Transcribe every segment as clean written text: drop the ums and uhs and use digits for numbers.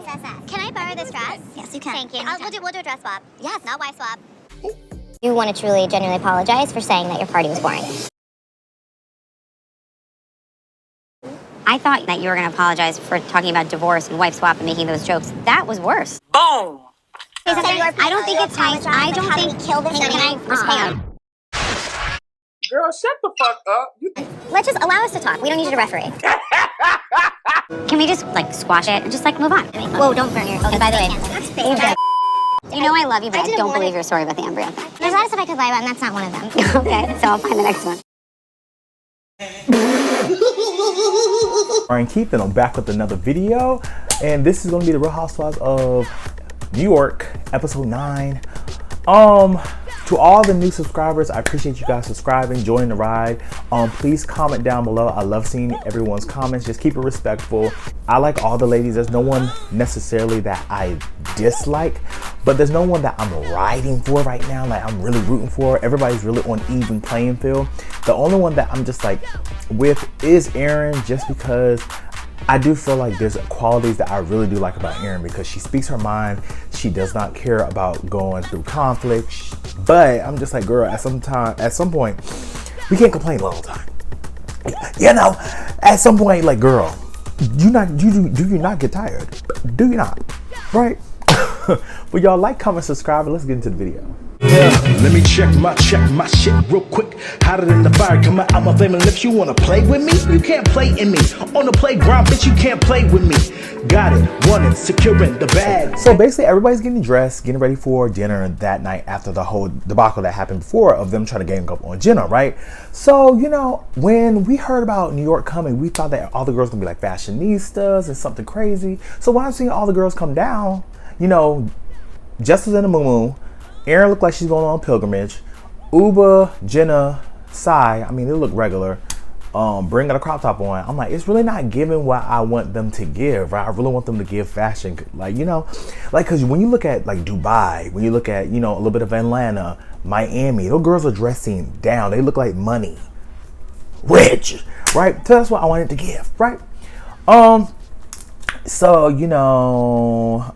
Can I borrow this dress? Yes, you can. Thank you. We'll do a dress swap. Yes. Not wife swap. You want to truly, genuinely apologize for saying that your party was boring. I thought that you were going to apologize for talking about divorce and wife swap and making those jokes. That was worse. Boom! I don't think it's nice. I don't think kill this. Can I respond? Girl, shut the fuck up. Let's just allow us to talk. We don't need you to referee. Can we just like squash it and just like move on? Whoa, don't burn your. Okay, by the way, you know I love you, but I don't believe your story about the embryo thing. There's a lot of stuff I could lie about, and that's not one of them. Okay, so I'll find the next one. Alright, Keith, and I'm back with another video, and this is going to be the Real Housewives of New York, episode 9. To all the new subscribers, I appreciate you guys subscribing, joining the ride. Please comment down below. I love seeing everyone's comments. Just keep it respectful. I like all the ladies. There's no one necessarily that I dislike, but there's no one that I'm riding for right now, like I'm really rooting for. Everybody's really on even playing field. The only one that I'm just like with is Erin, just because I do feel like there's qualities that I really do like about Erin, because she speaks her mind. She does not care about going through conflict. But I'm just like, girl, at some point, we can't complain all the time. You know, at some point, like, girl, do you not get tired? Do you not? Right? But y'all like, comment, subscribe, and let's get into the video. Yeah, let me check my shit real quick. Hotter than the fire coming out my flaming lips. You wanna play with me? You can't play in me. On the playground, bitch, you can't play with me. Got it, won it, securing the bag. So basically, everybody's getting dressed, getting ready for dinner that night after the whole debacle that happened before of them trying to gang up on Jenna, right? So, you know, when we heard about New York coming, we thought that all the girls gonna be like fashionistas and something crazy. So when I'm seeing all the girls come down, you know, Jess was in a muumuu. Erin looked like she's going on a pilgrimage. Uba, Jenna, Sai, I mean, they look regular. Bringing a crop top on. I'm like, it's really not giving what I want them to give, right? I really want them to give fashion, like, you know, like, because when you look at like Dubai, when you look at, you know, a little bit of Atlanta, Miami, those girls are dressing down. They look like money, rich, right? So that's what I wanted to give, right? So, you know,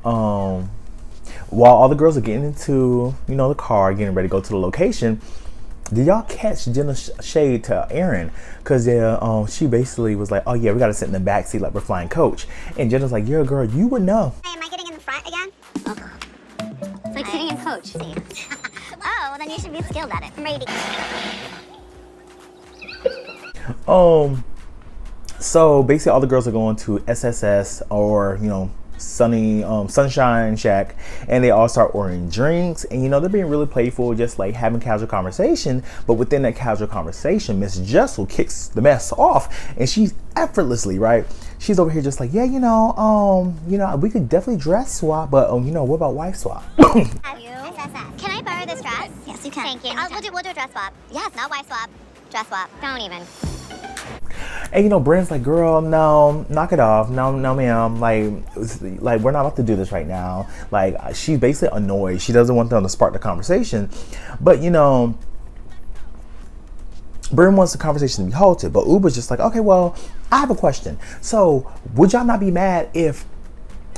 while all the girls are getting into, you know, the car, getting ready to go to the location, did y'all catch Jenna's shade to Erin? Because she basically was like, oh yeah, we got to sit in the back seat like we're flying coach. And Jenna's like, yeah, girl, you would know. Hey, am I getting in the front again? It's like sitting in coach. Oh, well then you should be skilled at it. I'm ready to So basically all the girls are going to SSS, or, you know, Sunshine Shack, and they all start ordering drinks, and you know, they're being really playful, just like having casual conversation. But within that casual conversation, Miss Jessel kicks the mess off, and she's effortlessly, right, she's over here just like, yeah, you know, we could definitely dress swap, but you know, what about wife swap? Can I borrow this dress? Yes, you can. Thank you. We'll do a dress swap. Yes. Not wife swap. Dress swap. Don't even. And you know, Brand's like, girl, no, knock it off. No, ma'am. Like, we're not about to do this right now. Like, she's basically annoyed. She doesn't want them to spark the conversation. But, you know, Brand wants the conversation to be halted. But Uber's just like, okay, well, I have a question. So, would y'all not be mad if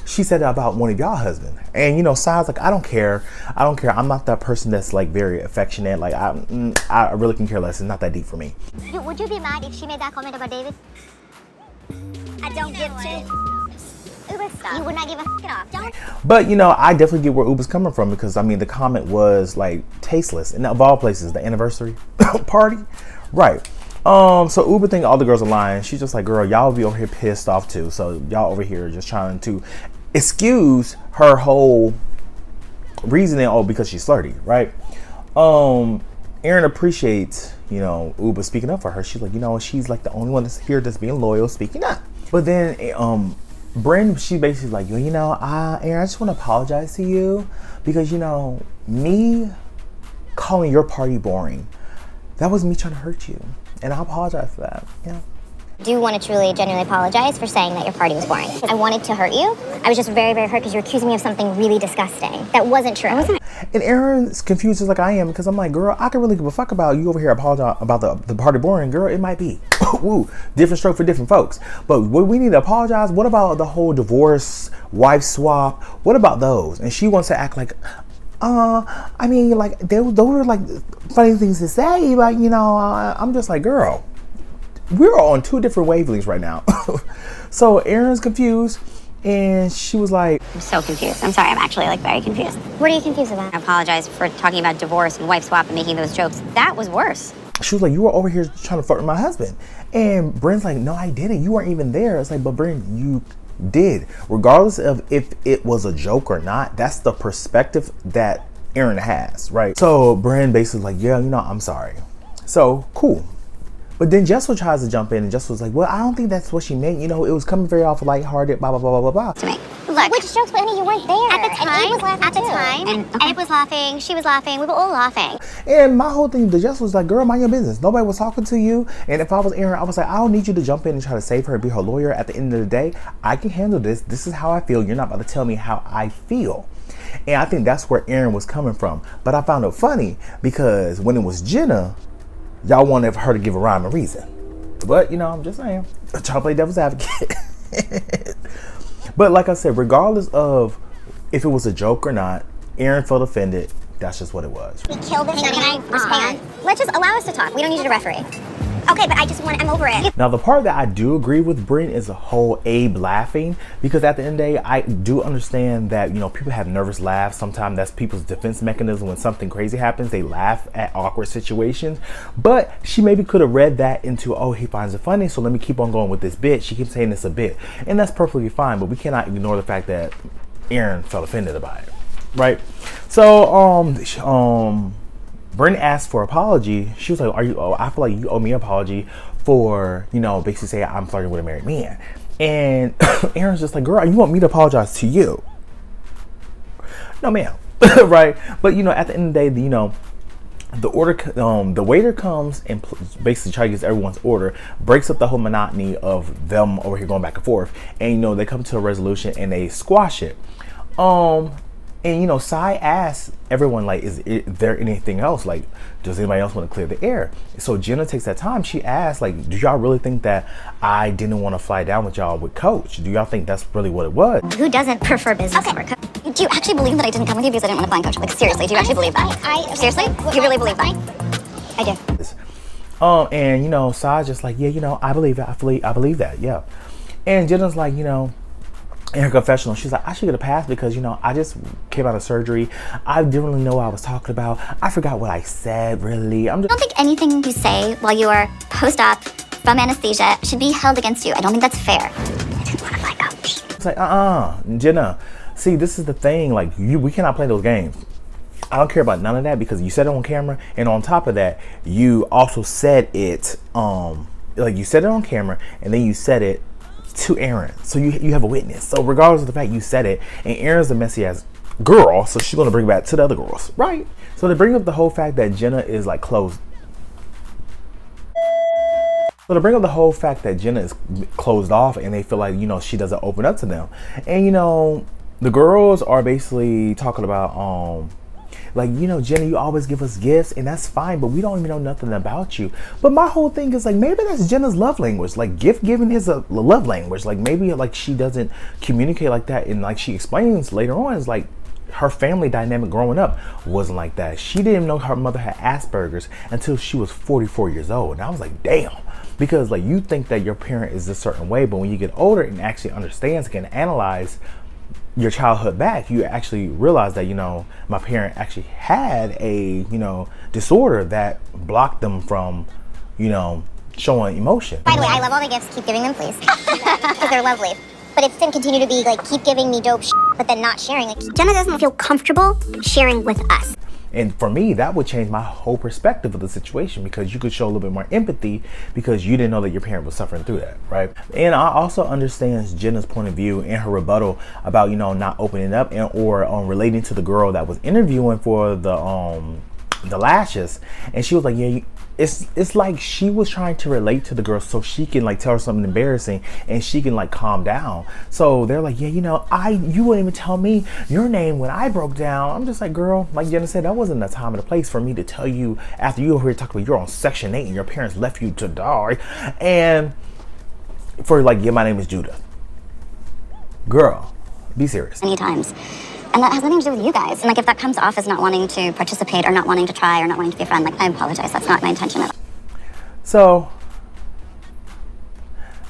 she said that about one of y'all husband? And, you know, Sai's like, I don't care. I'm not that person that's like very affectionate. Like, I really can care less. It's not that deep for me. Would you be mad if she made that comment about David? I don't give two. Uber stuff. You would not give a it off. Don't. But, you know, I definitely get where Uber's coming from, because I mean, the comment was like tasteless, and of all places, the anniversary party, right? So Uber think all the girls are lying. She's just like, girl, y'all be over here pissed off too. So y'all over here just trying to excuse her whole reasoning, oh, because she's flirty, right? Erin appreciates, you know, Uber speaking up for her. She's like, you know, she's like the only one that's here that's being loyal, speaking up. But then Bryn, she basically like, you know, Erin, I just want to apologize to you, because, you know, me calling your party boring, that was me trying to hurt you. And I apologize for that, yeah. Do you want to truly, genuinely apologize for saying that your party was boring? I wanted to hurt you. I was just very, very hurt because you were accusing me of something really disgusting that wasn't true. And Aaron's confused just like I am, because I'm like, girl, I can really give a fuck about you over here apologize about the party boring. Girl, it might be. Woo, different stroke for different folks. But what we need to apologize, what about the whole divorce, wife swap? What about those? And she wants to act like, I mean, like, those are like funny things to say, but you know, I'm just like, girl, we're on two different wavelengths right now. So Aaron's confused, and she was like, I'm so confused. I'm sorry, I'm actually like very confused. What are you confused about? I apologize for talking about divorce and wife swap and making those jokes. That was worse. she was like, you were over here trying to flirt with my husband. And Bryn's like, no, I didn't. You weren't even there. It's like, but Bryn, you did. Regardless of if it was a joke or not, that's the perspective that Aaron has, right? So Bryn basically like, yeah, you know, I'm sorry. So cool. But then Jessel tries to jump in, and Jessel was like, well, I don't think that's what she meant. You know, it was coming very off lighthearted, blah, blah, blah, blah, blah, blah. To me. Look, which jokes, but honey, you weren't there. At the time, was laughing And Abe was laughing, she was laughing, we were all laughing. And my whole thing, the Jessel was like, girl, mind your business. Nobody was talking to you. And if I was Aaron, I was like, I don't need you to jump in and try to save her and be her lawyer. At the end of the day, I can handle this. This is how I feel. You're not about to tell me how I feel. And I think that's where Aaron was coming from. But I found it funny because when it was Jenna, y'all wanted her to give a rhyme and reason. But, you know, I'm just saying, trying to play devil's advocate. But like I said, regardless of if it was a joke or not, Aaron felt offended. That's just what it was. We killed this. Hang on. Let's just allow us to talk. We don't need you to referee. Okay, but I'm over it. Now, the part that I do agree with Bryn is the whole Abe laughing, because at the end of the day, I do understand that, you know, people have nervous laughs. Sometimes that's people's defense mechanism. When something crazy happens, they laugh at awkward situations. But she maybe could have read that into, oh, he finds it funny, so let me keep on going with this bit. She keeps saying it's a bit, and that's perfectly fine. But we cannot ignore the fact that Aaron felt offended about it, right? So, Bryn asked for apology. She was like, I feel like you owe me an apology for, you know, basically saying I'm flirting with a married man. And Aaron's just like, girl, you want me to apologize to you? No, ma'am. Right? But, you know, at the end of the day, you know, the waiter comes and basically tries to get everyone's order, breaks up the whole monotony of them over here going back and forth. And, you know, they come to a resolution and they squash it. And, you know, Sai asks everyone, like, is there anything else? Like, does anybody else want to clear the air? So Jenna takes that time. She asks, like, do y'all really think that I didn't want to fly down with y'all with Coach? Do y'all think that's really what it was? Who doesn't prefer business over Coach? Do you actually believe that I didn't come with you because I didn't want to fly in Coach? Like, seriously, do you actually believe that? Seriously? You really believe that? I do. And, you know, Sai's just like, yeah, you know, I believe it. I believe that, yeah. And Jenna's like, you know, in her confessional, she's like, I should get a pass because, you know, I just came out of surgery. I didn't really know what I was talking about. I forgot what I said, really. I don't think anything you say while you are post-op from anesthesia should be held against you. I don't think that's fair. I didn't want to fly Coach. It's like, Jenna, see, this is the thing. Like, we cannot play those games. I don't care about none of that because you said it on camera. And on top of that, you also said it, like, you said it on camera and then you said it to Aaron, so you have a witness. So regardless of the fact you said it, and Aaron's a messy ass girl, so she's gonna bring it back to the other girls, right? So they bring up the whole fact that Jenna is like closed. So to bring up the whole fact that Jenna is closed off, and they feel like, you know, she doesn't open up to them, and you know, the girls are basically talking about like, you know, Jenna, you always give us gifts, and that's fine, but we don't even know nothing about you. But my whole thing is like, maybe that's Jenna's love language. Like, gift giving is a love language. Like, maybe like she doesn't communicate like that, and like she explains later on, is like her family dynamic growing up wasn't like that. She didn't know her mother had Asperger's until she was 44 years old, and I was like, damn. Because like, you think that your parent is a certain way, but when you get older and actually understands, can analyze your childhood back, you actually realize that, you know, my parent actually had a, you know, disorder that blocked them from, you know, showing emotion. By the way, I love all the gifts. Keep giving them, please. Because they're lovely. But it's then continue to be like, keep giving me dope but then not sharing. Like, Jenna doesn't feel comfortable sharing with us. And for me, that would change my whole perspective of the situation, because you could show a little bit more empathy because you didn't know that your parent was suffering through that, right? And I also understand Jenna's point of view and her rebuttal about, you know, not opening up and or relating to the girl that was interviewing for the the lashes, and she was like, yeah, it's like she was trying to relate to the girl so she can like tell her something embarrassing and she can like calm down. So they're like, yeah, you know, you wouldn't even tell me your name when I broke down. I'm just like, girl, like Jenna said, that wasn't the time or the place for me to tell you after you over here talking about you're on Section 8 and your parents left you to die, and for like, yeah, my name is Judith. Girl, be serious. Many times. And that has nothing to do with you guys. And like, if that comes off as not wanting to participate or not wanting to try or not wanting to be a friend, like, I apologize. That's not my intention at all. So,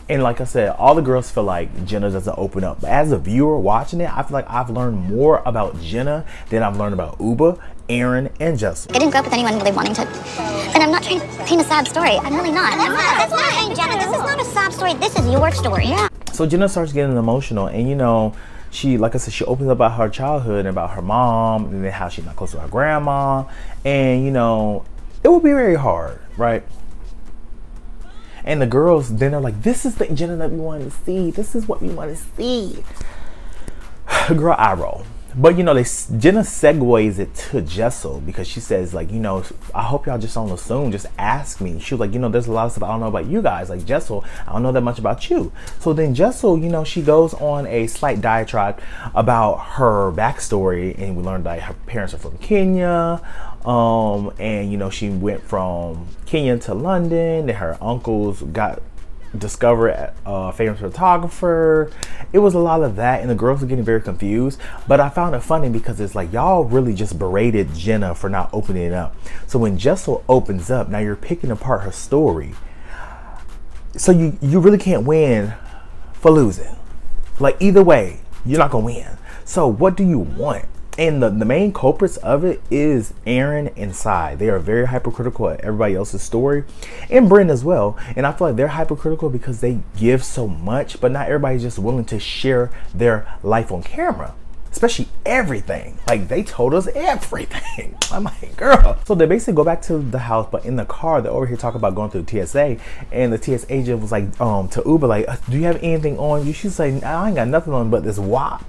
and like I said, all the girls feel like Jenna doesn't open up. But as a viewer watching it, I feel like I've learned more about Jenna than I've learned about Uba, Aaron, and Jessel. I didn't grow up with anyone really wanting to. And I'm not trying to paint a sad story. I'm really not. That's not, Jenna. This is not a sob story. This is your story. Yeah. So Jenna starts getting emotional, and you know, she, like I said, she opens up about her childhood and about her mom, and then how she's not close to her grandma, and you know, it will be very hard, right? And the girls then are like, this is the Jenna that we want to see. This is what we want to see. Girl, eye roll. But you know, Jenna segues it to Jessel because she says, like, you know, I hope y'all just don't assume, just ask me. She was like, you know, there's a lot of stuff I don't know about you guys. Like, Jessel, I don't know that much about you. So then Jessel, you know, she goes on a slight diatribe about her backstory, and we learned that her parents are from Kenya. And you know, she went from Kenya to London, and her uncles got discovered a famous photographer. It was a lot of that, and the girls were getting very confused. But I found it funny because it's like, y'all really just berated Jenna for not opening it up. So when Jessel opens up, now you're picking apart her story. So you really can't win for losing. Like, either way, you're not gonna win. So what do you want? And the main culprits of it is Aaron and Sai. They are very hypercritical at everybody else's story, and Bryn as well. And I feel like they're hypercritical because they give so much, but not everybody's just willing to share their life on camera, especially everything. Like, they told us everything. I'm like, girl. So they basically go back to the house, but in the car, they're over here talking about going through the TSA, and the TSA agent was like, to Uber, like, do you have anything on you? She's like, I ain't got nothing on but this WAP.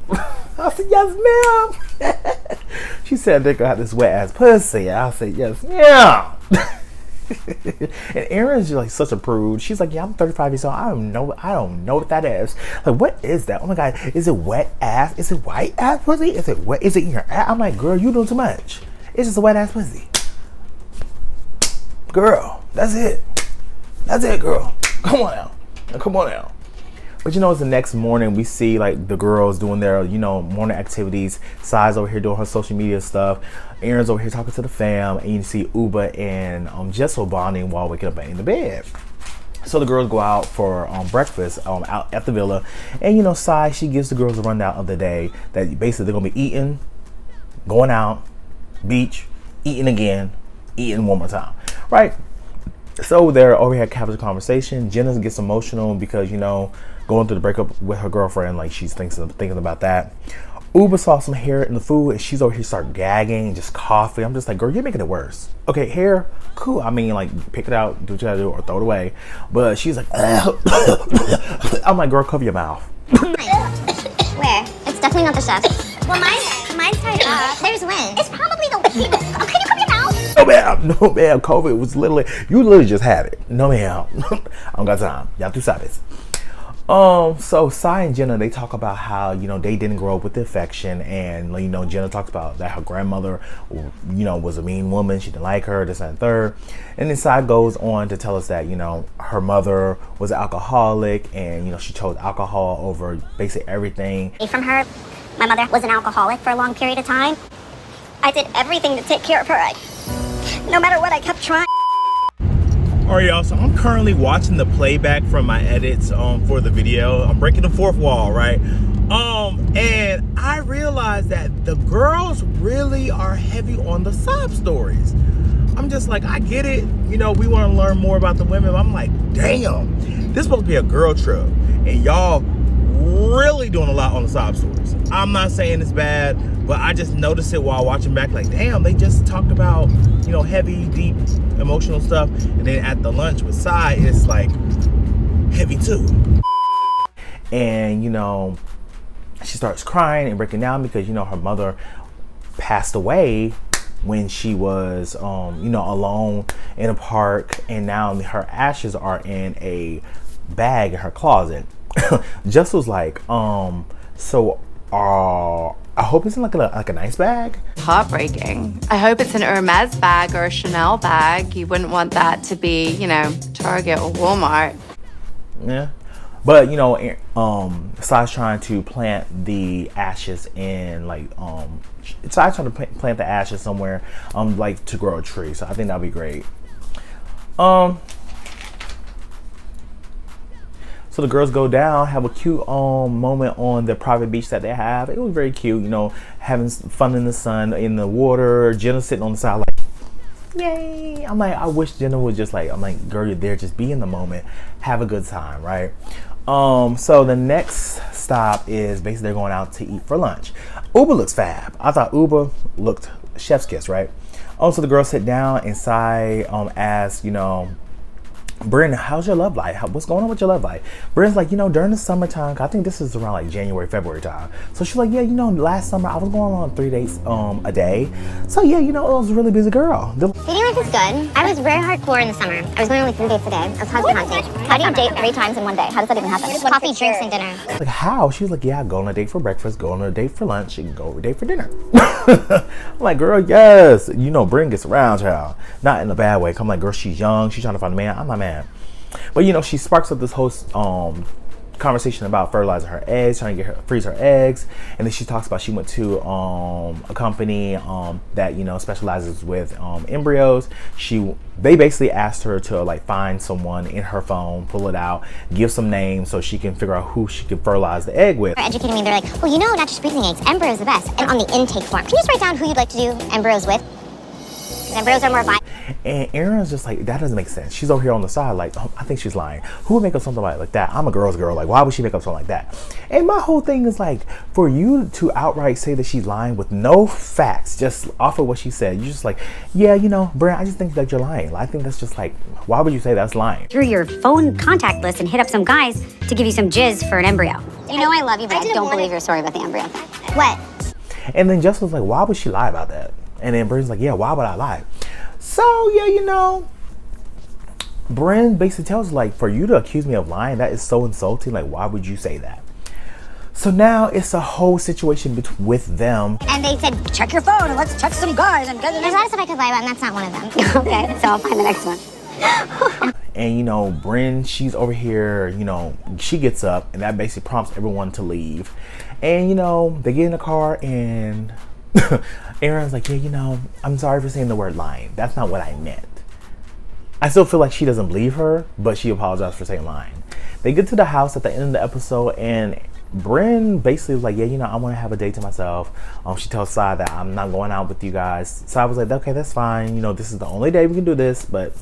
I said, yes, ma'am. She said they got this wet ass pussy. I said, yes, ma'am. And Erin's like such a prude. She's like, yeah, I'm 35 years old. I don't know what that is. Like, what is that? Oh my God, is it wet ass? Is it white ass pussy? Is it wet? Is it in your ass? I'm like, girl, you doing too much. It's just a wet ass pussy. Girl, that's it. That's it, girl. Come on now. Come on now. But you know, it's the next morning, we see like the girls doing their, you know, morning activities. Sai's over here doing her social media stuff. Aaron's over here talking to the fam, and you see Uba and Jessel bonding while waking up in the bed. So the girls go out for breakfast out at the villa, and you know, Sai, she gives the girls a rundown of the day that basically they're gonna be eating, going out, beach, eating again, eating one more time, right? So they're over here having a conversation. Jenna gets emotional because, you know, going through the breakup with her girlfriend, like she's thinking about that. Uba saw some hair in the food, and she's over here start gagging, just coughing. I'm just like, girl, you're making it worse. Okay, hair, cool. I mean, like, pick it out, do what you gotta do, or throw it away. But she's like, I'm like, girl, cover your mouth. Where? It's definitely not the chef. Well, mine's tied up. There's wind. It's probably the wind. Can you cover your mouth? No, ma'am. No, ma'am. COVID was you literally just had it. No, ma'am. I don't got time. Y'all too savage. So Sai and Jenna, they talk about how, you know, they didn't grow up with the affection, and, you know, Jenna talks about that her grandmother, you know, was a mean woman. She didn't like her, this and third. And then Sai goes on to tell us that, you know, her mother was an alcoholic, and, you know, she chose alcohol over basically everything. From her, my mother was an alcoholic for a long period of time. I did everything to take care of her. No matter what, I kept trying. Alright, y'all, so I'm currently watching the playback from my edits for the video. I'm breaking the fourth wall, right? And I realized that the girls really are heavy on the sob stories. I'm just like, I get it, you know, we want to learn more about the women, but I'm like, damn, this is supposed to be a girl trip, and y'all really doing a lot on the sob stories. I'm not saying it's bad, but I just noticed it while watching back, like, damn, they just talked about, you know, heavy, deep, emotional stuff, and then at the lunch with Sai, it's like heavy too. And, you know, she starts crying and breaking down because, you know, her mother passed away when she was, you know, alone in a park, and now her ashes are in a bag in her closet. Just was like, so I hope it's in like a nice bag. Heartbreaking. I hope it's an Hermes bag or a Chanel bag. You wouldn't want that to be, you know, Target or Walmart. Yeah. But, you know, Sai's trying to plant the ashes in, like, Sai's trying to plant the ashes somewhere, like, to grow a tree. So I think that'd be great. So the girls go down, have a cute moment on the private beach that they have. It was very cute, you know, having fun in the sun, in the water. Jenna sitting on the side like, yay. I'm like, I wish Jenna would just like, I'm like, girl, you're there, just be in the moment, have a good time, right? So the next stop is basically they're going out to eat for lunch. Uber looks fab. I thought Uber looked chef's kiss, right? So the girls sit down and Sai asks, you know, Bryn, how's your love life? What's going on with your love life? Bryn's like, you know, during the summertime, I think this is around like January, February time. So she's like, yeah, you know, last summer I was going on 3 dates a day. So yeah, you know, I was a really busy girl. Dating life is good. I was very hardcore in the summer. I was going only 3 dates a day. I was husband hunting. How do you date 3 times in one day? How does that even happen? Coffee, drinks, and dinner. Like, how? She was like, yeah, I go on a date for breakfast, go on a date for lunch, and go on a date for dinner. I'm like, girl, yes. You know, Bryn gets around, child. Not in a bad way. I'm like, girl, she's young. She's trying to find a man. I'm not mad. But, you know, she sparks up this whole conversation about fertilizing her eggs, trying to freeze her eggs. And then she talks about she went to a company that, you know, specializes with embryos. They basically asked her to like find someone in her phone, pull it out, give some names so she can figure out who she can fertilize the egg with. They're educating me. They're like, well, you know, not just freezing eggs. Embryo is the best. And on the intake form, can you just write down who you'd like to do embryos with? Because embryos are more viable. And Erin's just like, that doesn't make sense. She's over here on the side like, oh, I think she's lying. Who would make up something like that? I'm a girl's girl. Like, why would she make up something like that? And my whole thing is like, for you to outright say that she's lying with no facts, just off of what she said, you're just like, yeah, you know, Bryn, I just think that you're lying. I think that's just like, why would you say that's lying? Through your phone contact list and hit up some guys to give you some jizz for an embryo. You know I love you, but I don't believe your story about the embryo. What? And then Jess was like, why would she lie about that? And then Bryn's like, yeah, why would I lie? So, yeah, you know, Bryn basically tells her, like, for you to accuse me of lying, that is so insulting. Like, why would you say that? So now it's a whole situation with them. And they said, check your phone and let's check some guys. And there's a lot of stuff I could lie about, and that's not one of them. Okay, so I'll find the next one. And, you know, Bryn, she's over here, you know, she gets up, and that basically prompts everyone to leave. And, you know, they get in the car, and Erin's like, yeah, you know, I'm sorry for saying the word lying. That's not what I meant. I still feel like she doesn't believe her, but she apologized for saying lying. They get to the house at the end of the episode, and Bryn basically was like, yeah, you know, I want to have a date to myself. She tells Sai that I'm not going out with you guys. Sai was like, okay, that's fine. You know, this is the only day we can do this. But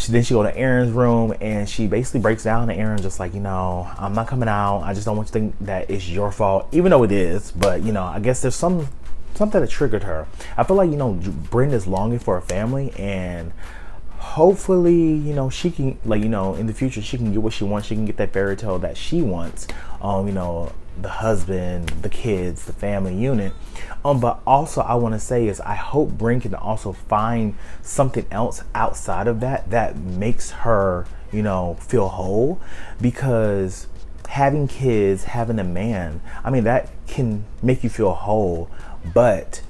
then she go to Erin's room, and she basically breaks down, and Erin's just like, you know, I'm not coming out. I just don't want you to think that it's your fault, even though it is. But, you know, I guess there's something that triggered her. I feel like, you know, Bryn is longing for a family, and hopefully, you know, she can, like, you know, in the future, she can get what she wants. She can get that fairy tale that she wants. You know, the husband, the kids, the family unit. But also I want to say is I hope Bryn can also find something else outside of that makes her, you know, feel whole, because having kids, having a man, I mean, that can make you feel whole. But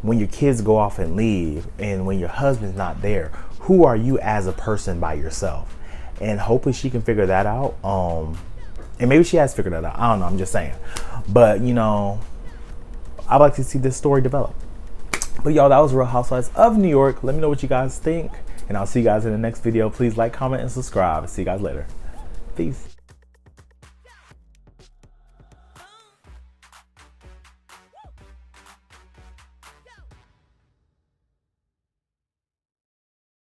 when your kids go off and leave, and when your husband's not there, who are you as a person by yourself? And hopefully she can figure that out. And maybe she has figured that out. I don't know. I'm just saying. But, you know, I'd like to see this story develop. But y'all, that was Real Housewives of New York. Let me know what you guys think. And I'll see you guys in the next video. Please like, comment, and subscribe. See you guys later. Peace.